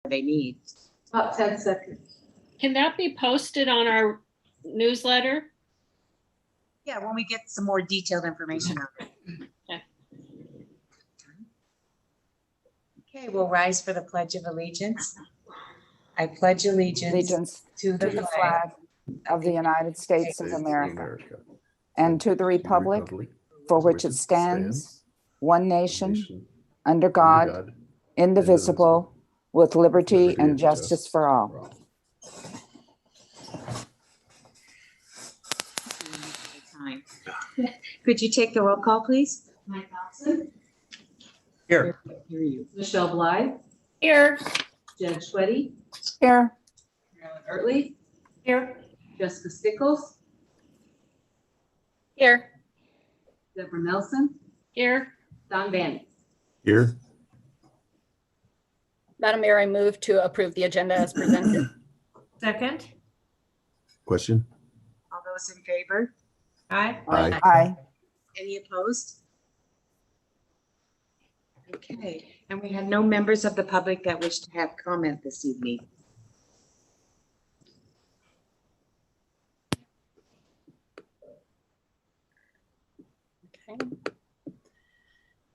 they need. About 10 seconds. Can that be posted on our newsletter? Yeah, when we get some more detailed information on it. Okay. Okay, we'll rise for the Pledge of Allegiance. I pledge allegiance to the flag of the United States of America and to the republic for which it stands, one nation, under God, indivisible, with liberty and justice for all. Time. Could you take the roll call, please? Mike Thompson. Here. Hear you. Michelle Blythe. Here. Jen Schweddy. Here. Carolyn Ertley. Here. Jessica Stickles. Here. Deborah Nelson. Here. Don Bandy. Here. Madam Mayor, I move to approve the agenda as presented. Second. Question? All those in favor? Aye. Aye. Aye. Any opposed? Okay, and we have no members of the public that wish to have comment this evening. Okay.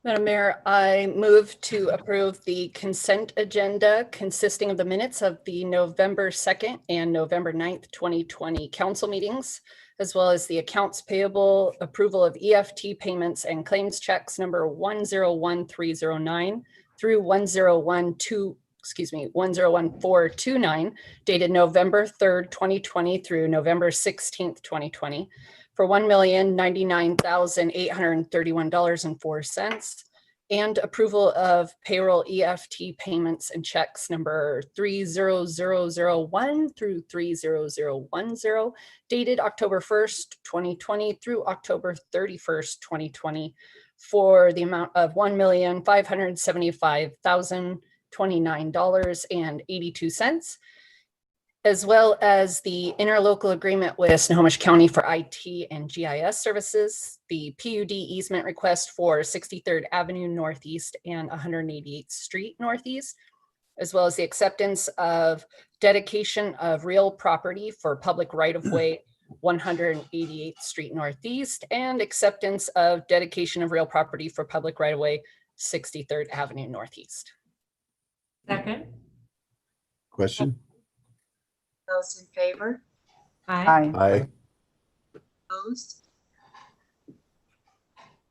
Madam Mayor, I move to approve the consent agenda consisting of the minutes of the November 2nd and November 9th, 2020 council meetings, as well as the accounts payable approval of EFT payments and claims checks number 101309 through 101429 dated November 3rd, 2020 through November 16th, 2020 for $1,099,831.04 and approval of payroll EFT payments and checks number 30001 through 30010 dated October 1st, 2020 through October 31st, 2020 for the amount of $1,575,029.82, as well as the interlocal agreement with Snohomish County for IT and GIS services, the PUD easement request for 63rd Avenue Northeast and 188th Street Northeast, as well as the acceptance of dedication of real property for public right-of-way 188th Street Northeast and acceptance of dedication of real property for public right-of-way 63rd Avenue Northeast. Second. Question? Those in favor? Aye. Aye. Opposed?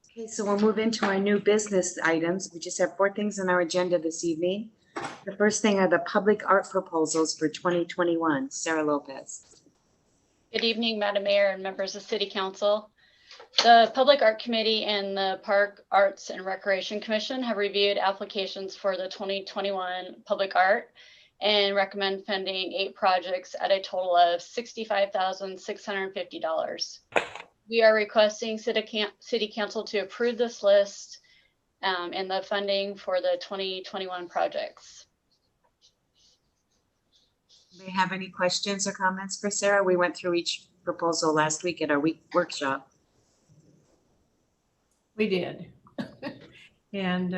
Okay, so we'll move into our new business items. We just have 4 things on our agenda this evening. The first thing are the public art proposals for 2021. Sarah Lopez. Good evening, Madam Mayor and members of City Council. The Public Art Committee and the Park Arts and Recreation Commission have reviewed applications for the 2021 public art and recommend funding 8 projects at a total of $65,650. We are requesting City Council to approve this list and the funding for the 2021 projects. Do they have any questions or comments for Sarah? We went through each proposal last week at our workshop. We did. And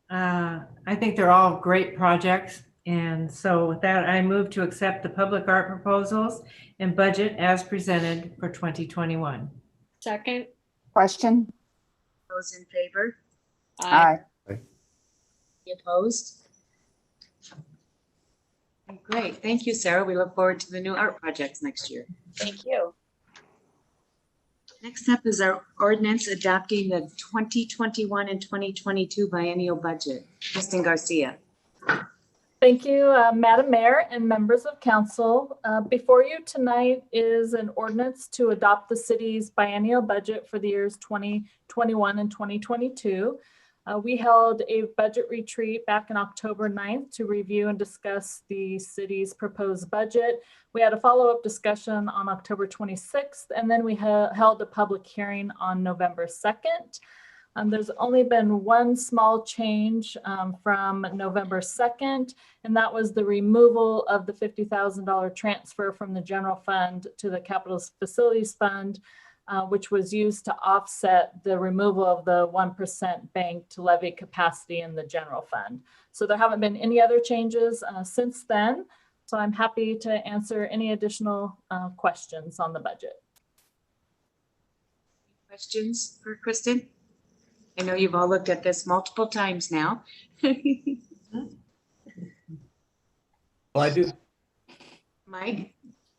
I think they're all great projects. And so with that, I move to accept the public art proposals and budget as presented for 2021. Second. Question? Those in favor? Aye. Any opposed? Okay, great. Thank you, Sarah. We look forward to the new art projects next year. Thank you. Next up is our ordinance adopting the 2021 and 2022 biennial budget. Kristen Garcia. Thank you, Madam Mayor and members of council. Before you tonight is an ordinance to adopt the city's biennial budget for the years 2021 and 2022. We held a budget retreat back on October 9th to review and discuss the city's proposed budget. We had a follow-up discussion on October 26th, and then we held a public hearing on November 2nd. There's only been one small change from November 2nd, and that was the removal of the $50,000 transfer from the general fund to the capital facilities fund. which was used to offset the removal of the 1% banked levy capacity in the general fund. So there haven't been any other changes since then. So I'm happy to answer any additional questions on the budget. Questions for Kristen? I know you've all looked at this multiple times now. Well, I do. Mike?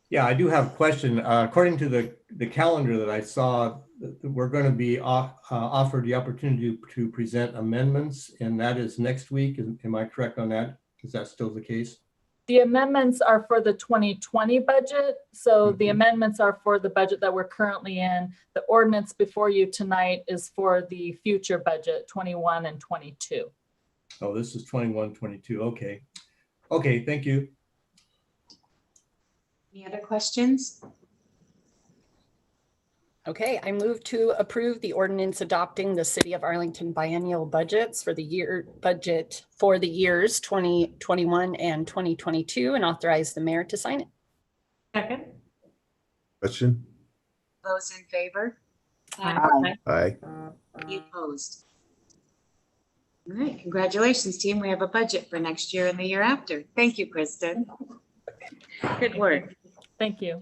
Yeah, I do have a question. According to the calendar that I saw, we're going to be offered the opportunity to present amendments, and that is next week. Am I correct on that? Is that still the case? The amendments are for the 2020 budget. So the amendments are for the budget that we're currently in. The ordinance before you tonight is for the future budget, 21 and 22. Oh, this is 21, 22. Okay. Okay, thank you. Any other questions? Okay, I move to approve the ordinance adopting the City of Arlington biennial budgets for the years 2021 and 2022 and authorize the mayor to sign it. Second. Question? Those in favor? Aye. Aye. Any opposed? All right, congratulations, team. We have a budget for next year and the year after. Thank you, Kristen. Good work. Thank you.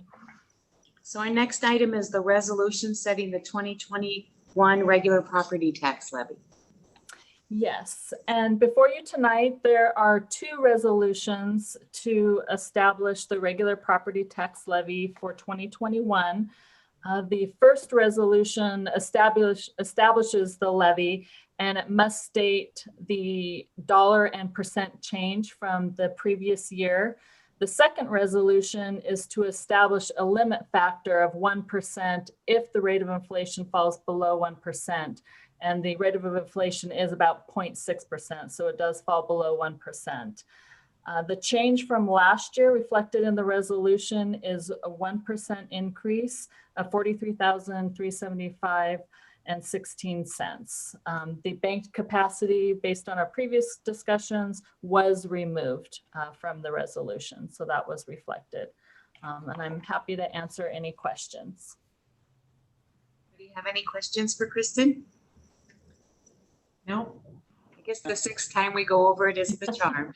So our next item is the resolution setting the 2021 regular property tax levy. Yes, and before you tonight, there are two resolutions to establish the regular property tax levy for 2021. The first resolution establishes the levy, and it must state the dollar and percent change from the previous year. The second resolution is to establish a limit factor of 1% if the rate of inflation falls below 1%. And the rate of inflation is about 0.6%, so it does fall below 1%. The change from last year reflected in the resolution is a 1% increase of $43,375.16. The banked capacity, based on our previous discussions, was removed from the resolution, so that was reflected. And I'm happy to answer any questions. Do you have any questions for Kristen? No. I guess the sixth time we go over it is the charm.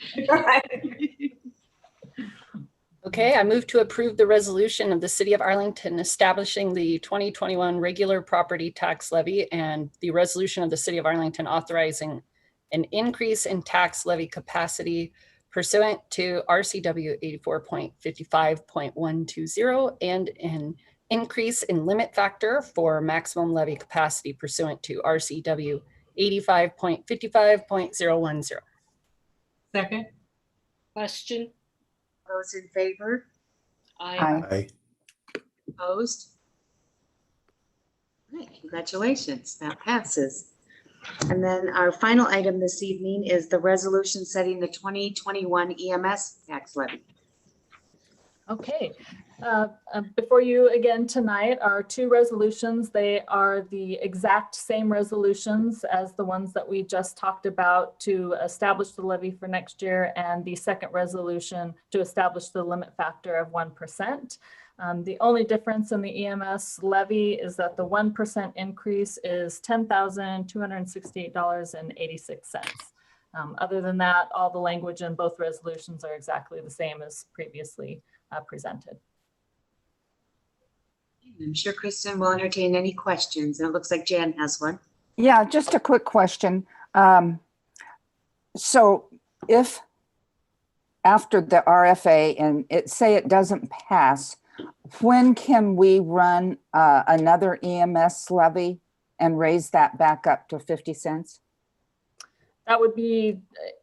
Okay, I move to approve the resolution of the City of Arlington establishing the 2021 regular property tax levy and the resolution of the City of Arlington authorizing an increase in tax levy capacity pursuant to RCW 84.55.120 and an increase in limit factor for maximum levy capacity pursuant to RCW 85.55.010. Second. Question? Those in favor? Aye. Aye. Opposed? All right, congratulations, that passes. And then our final item this evening is the resolution setting the 2021 EMS tax levy. Okay, before you again tonight are two resolutions. They are the exact same resolutions as the ones that we just talked about to establish the levy for next year, and the second resolution to establish the limit factor of 1%. The only difference in the EMS levy is that the 1% increase is $10,268.86. Other than that, all the language in both resolutions are exactly the same as previously presented. I'm sure Kristen will entertain any questions, and it looks like Jan has one. Yeah, just a quick question. So if after the RFA and say it doesn't pass, when can we run another EMS levy and raise that back up to 50 cents? That would be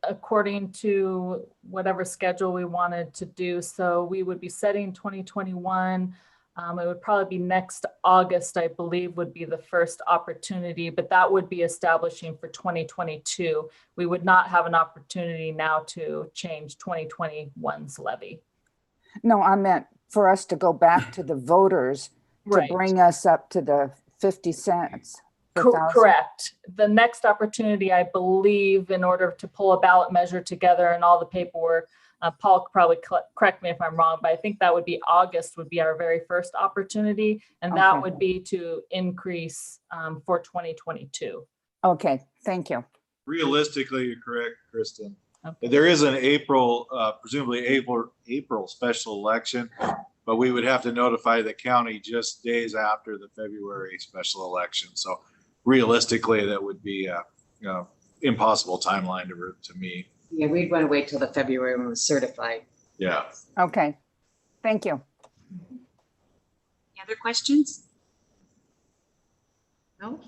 according to whatever schedule we wanted to do. So we would be setting 2021. It would probably be next August, I believe, would be the first opportunity, but that would be establishing for 2022. We would not have an opportunity now to change 2021's levy. No, I meant for us to go back to the voters to Right. bring us up to the 50 cents 100,000? Correct. The next opportunity, I believe, in order to pull a ballot measure together and all the paperwork, Paul could probably correct me if I'm wrong, but I think that would be August would be our very first opportunity. And that Okay. would be to increase for 2022. Okay, thank you. Realistically, you're correct, Kristen. Okay. There is an April, presumably April special election, but we would have to notify the county just days after the February special election. So realistically, that would be a impossible timeline to meet. Yeah, we'd want to wait till the February when it was certified. Yeah. Okay, thank you. Any other questions? No?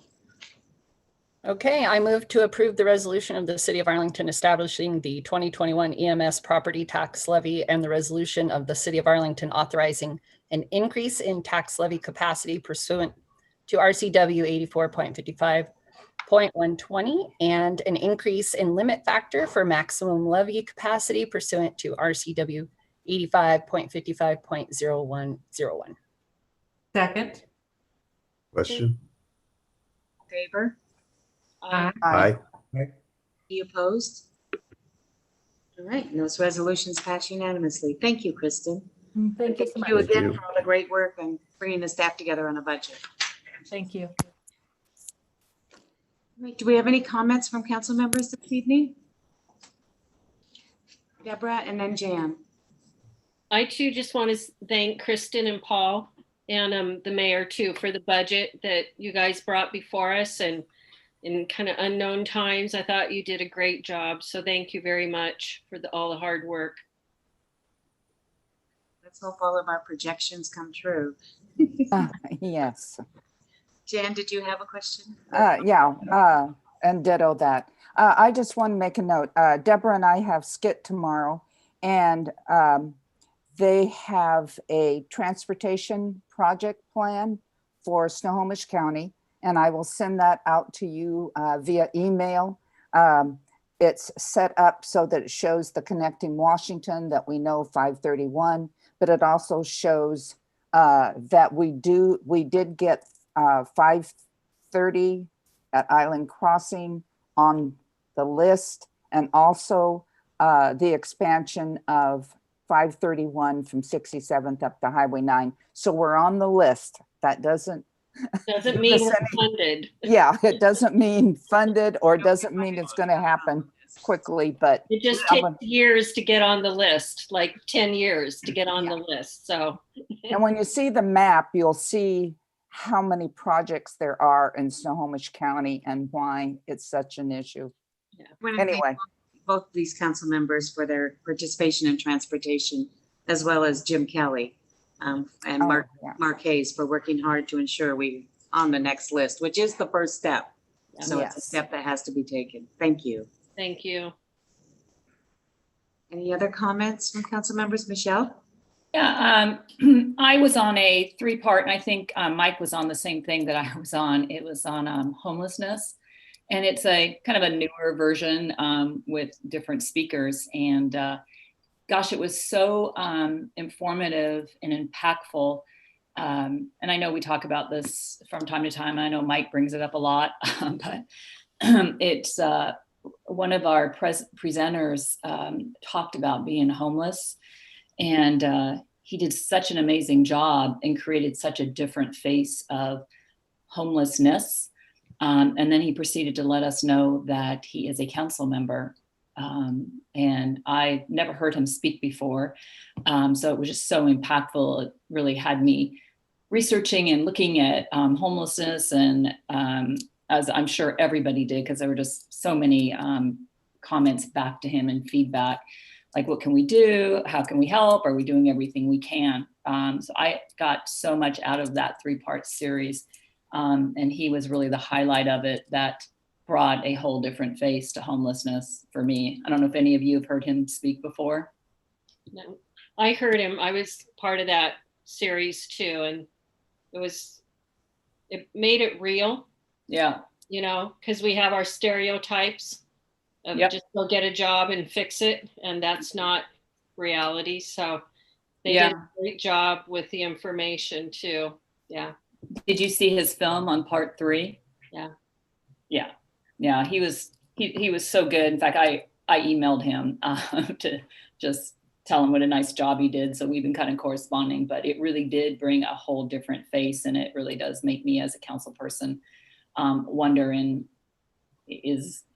Okay, I move to approve the resolution of the City of Arlington establishing the 2021 EMS property tax levy and the resolution of the City of Arlington authorizing an increase in tax levy capacity pursuant to RCW 84.55.120 and an increase in limit factor for maximum levy capacity pursuant to RCW 85.55.0101. Second. Question? Favor? Aye. Aye. Any opposed? All right, and those resolutions pass unanimously. Thank you, Kristen. Thank you so Thank you much. again you. for all the great work and bringing the staff together on a budget. Thank you. All right, do we have any comments from council members this evening? Deborah and then Jan. I too just want to thank Kristen and Paul and the mayor too for the budget that you guys brought before us, and in kind of unknown times, I thought you did a great job. So thank you very much for all the hard work. Let's hope all of our projections come true. Yes. Jan, did you have a question? Yeah, and ditto that. I just want to make a note. Deborah and I have skit tomorrow, and they have a transportation project plan for Snohomish County, and I will send that out to you via email. It's set up so that it shows the connecting Washington that we know 531, but it also shows that we did get 530 at Island Crossing on the list, and also the expansion of 531 from 67th up to Highway 9. So we're on the list. That doesn't Mean we're funded. Yeah, it doesn't mean funded, or doesn't mean it's going to happen quickly, but It just takes years to get on the list, like 10 years to get on the list. So, and when you see the map, you'll see how many projects there are in Snohomish County and why it's such an issue. I wanna thank Anyway, both these council members for their participation in transportation, as well as Jim Kelly and oh, yeah. Mark Hayes for working hard to ensure we on the next list, which is the first step. So it's a Yes. step that has to be taken. Thank you. thank you. Any other comments from council members? Michelle? Yeah, I was on a 3-part, and I think Mike was on the same thing that I was on. It was on homelessness, and it's a kind of a newer version with different speakers. And gosh, it was so informative and impactful. And I know we talk about this from time to time. I know Mike brings it up a lot, but it's one of our presenters talked about being homeless. And he did such an amazing job and created such a different face of homelessness. And then he proceeded to let us know that he is a council member. And I never heard him speak before. So it was just so impactful. It really had me researching and looking at homelessness, and as I'm sure everybody did, because there were just so many comments back to him and feedback. Like, what can we do? How can we help? Are we doing everything we can? So I got so much out of that 3-part series. And he was really the highlight of it that brought a whole different face to homelessness for me. I don't know if any of you have heard him speak before. No, I heard him. I was part of that series too. And it made it real. Yeah. You know, because we have our stereotypes of Yep. just go get a job and fix it. And that's not reality. So they Yeah. did a great job with the information too. Yeah. Did you see his film on part 3? Yeah. Yeah, he was so good. In fact, I emailed him to just tell him what a nice job he did. So we've been kind of corresponding, but it really did bring a whole different face, and it really does make me as a council person wonder,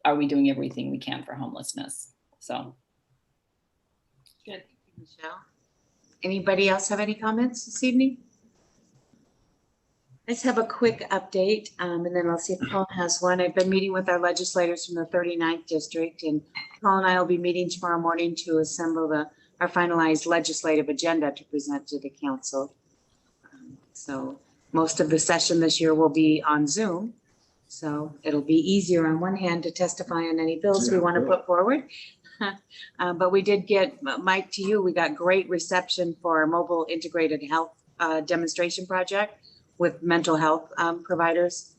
are we doing everything we can for homelessness? So. Good. Michelle. Anybody else have any comments this evening? Let's have a quick update, and then I'll see if Paul has one. I've been meeting with our legislators from the 39th district, and Paul and I will be meeting tomorrow morning to assemble our finalized legislative agenda to present to the council. So most of the session this year will be on Zoom. So it'll be easier on one hand to testify on any bills we want to put forward. But we did get, Mike, to you, we got great reception for our mobile integrated health demonstration project with mental health providers.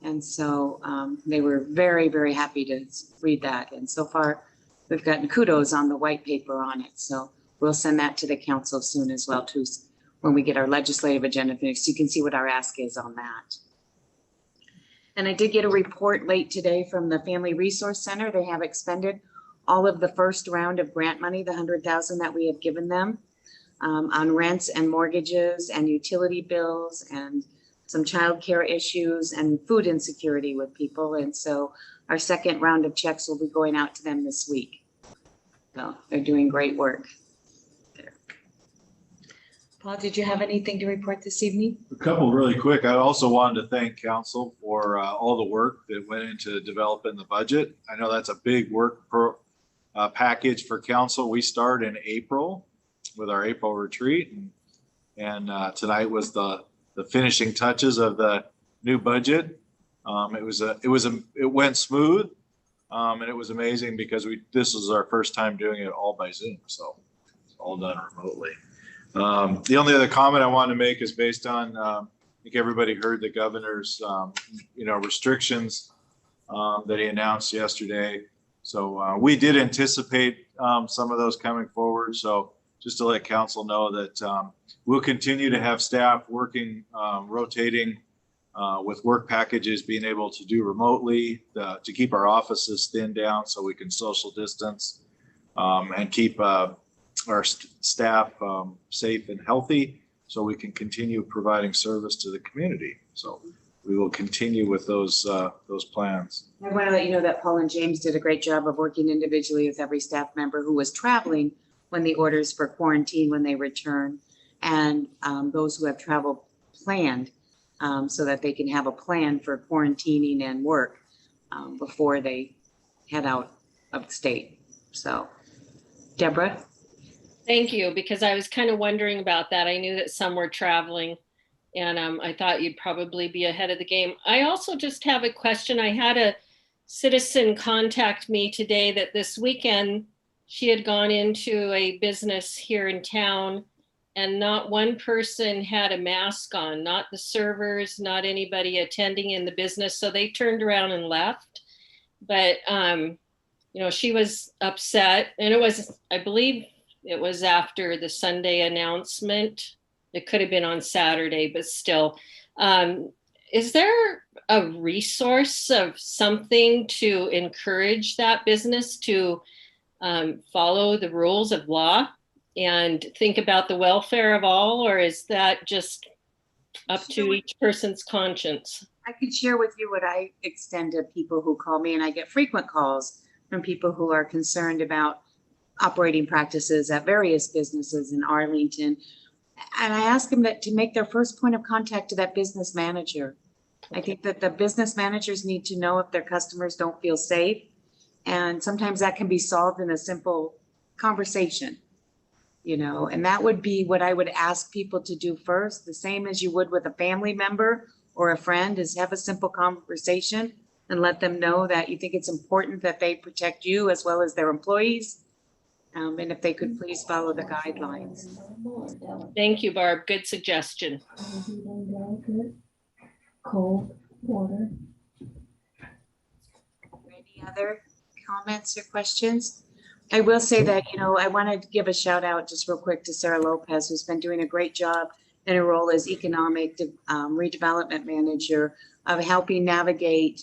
And so they were very, very happy to read that. And so far, we've gotten kudos on the white paper on it. So we'll send that to the council soon as well, too, when we get our legislative agenda finished. You can see what our ask is on that. And I did get a report late today from the Family Resource Center. They have expended all of the first round of grant money, the $100,000 that we have given them on rents and mortgages and utility bills and some childcare issues and food insecurity with people. And so our second round of checks will be going out to them this week. So they're doing great work there. Paul, did you have anything to report this evening? A couple really quick. I also wanted to thank council for all the work that went into developing the budget. I know that's a big work package for council. We start in April with our April retreat, and tonight was the finishing touches of the new budget. It went smooth, and it was amazing because this was our first time doing it all by Zoom, so it's all done remotely. The only other comment I wanted to make is based on, I think everybody heard the governor's, restrictions that he announced yesterday. So we did anticipate some of those coming forward. So just to let council know that we'll continue to have staff working, rotating with work packages, being able to do remotely to keep our offices thinned down so we can social distance and keep our staff safe and healthy so we can continue providing service to the community. So we will continue with those plans. I want to let you know that Paul and James did a great job of working individually with every staff member who was traveling when the orders for quarantine when they return, and those who have travel planned so that they can have a plan for quarantining and work before they head out of the state. So, Deborah? Thank you, because I was kind of wondering about that. I knew that some were traveling, and I thought you'd probably be ahead of the game. I also just have a question. I had a citizen contact me today that this weekend she had gone into a business here in town and not one person had a mask on, not the servers, not anybody attending in the business. So they turned around and left. But, she was upset, and it was, I believe it was after the Sunday announcement. It could have been on Saturday, but still. Is there a resource of something to encourage that business to follow the rules of law and think about the welfare of all, or is that just up to each person's conscience? I could share with you what I extend to people who call me, and I get frequent calls from people who are concerned about operating practices at various businesses in Arlington. And I ask them to make their first point of contact to that business manager. I think that the business managers need to know if their customers don't feel safe. And sometimes that can be solved in a simple conversation, and that would be what I would ask people to do first, the same as you would with a family member or a friend, is have a simple conversation and let them know that you think it's important that they protect you as well as their employees. And if they could please follow the guidelines. Thank you, Barb. Good suggestion. Cold water. Any other comments or questions? I will say that, I want to give a shout out just real quick to Sarah Lopez, who's been doing a great job in her role as economic redevelopment manager of helping navigate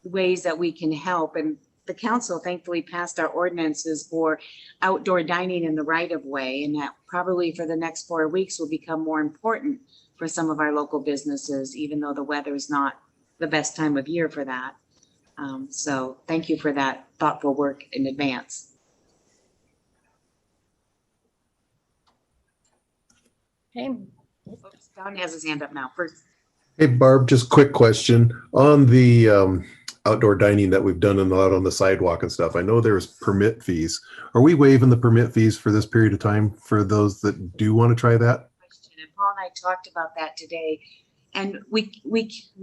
ways that we can help. And the council thankfully passed our ordinances for outdoor dining in the right of way. And that probably for the next 4 weeks will become more important for some of our local businesses, even though the weather is not the best time of year for that. So thank you for that thoughtful work in advance. Okay, Oops, Don has his hand up now. First, Hey, Barb, just quick question on the outdoor dining that we've done and out on the sidewalk and stuff. I know there's permit fees. Are we waiving the permit fees for this period of time for those that do want to try that? question, and Paul and I talked about that today. And we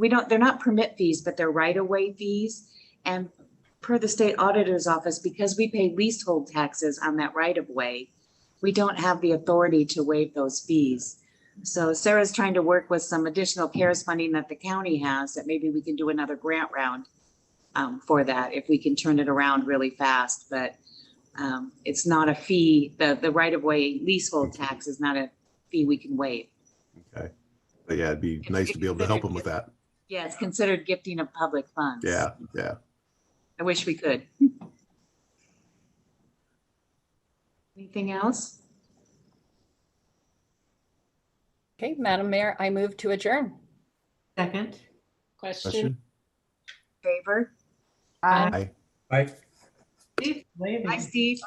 don't, they're not permit fees, but they're right-of-way fees. And per the state auditor's office, because we pay leasehold taxes on that right-of-way, we don't have the authority to waive those fees. So Sarah's trying to work with some additional CARES funding that the county has, that maybe we can do another grant round for that, if we can turn it around really fast. But it's not a fee, the right-of-way leasehold tax is not a fee we can waive. Okay. But yeah, it'd be nice to be able to help them with that. Yeah, it's considered gifting of public funds. Yeah, yeah. I wish we could. Anything else? okay, Madam Mayor, I move to adjourn. Second. Question? Favor? Aye. Aye. Bye. Steve, waving. Hi, Steve.